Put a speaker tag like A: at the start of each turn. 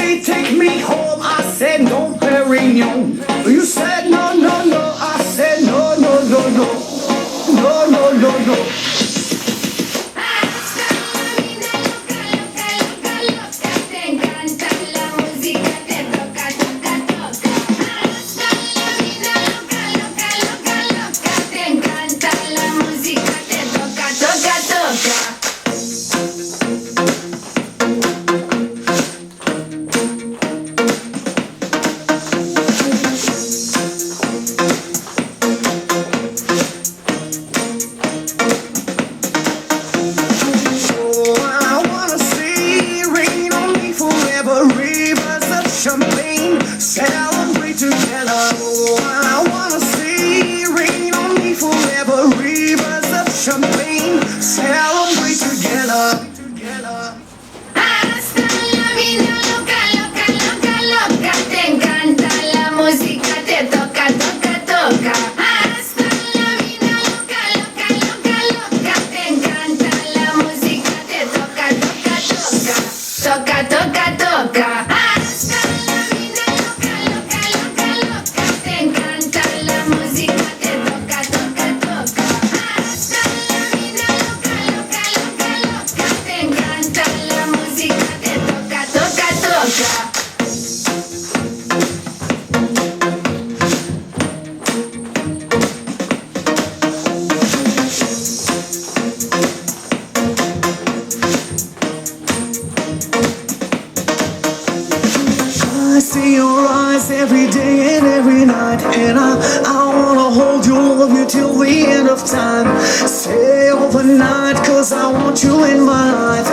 A: say take me home. I said no, Perignon. You said no, no, no. I said no, no, no, no. No, no, no, no. Champagne, celebrate together. Oh, I wanna see rain on me forever. Rivers of champagne, celebrate together.
B: Hasta la vida loca, loca, loca, loca. Te encanta la música, te toca, toca, toca. Hasta la vida loca, loca, loca, loca. Te encanta la música, te toca, toca, toca. Toca, toca, toca. Hasta la vida loca, loca, loca, loca. Te encanta la música, te toca, toca, toca. Hasta la vida loca, loca, loca, loca. Te encanta la música, te toca, toca, toca.
A: I see your eyes every day and every night, and I wanna hold you, love you till the end of time. Stay overnight, cause I want you in my life.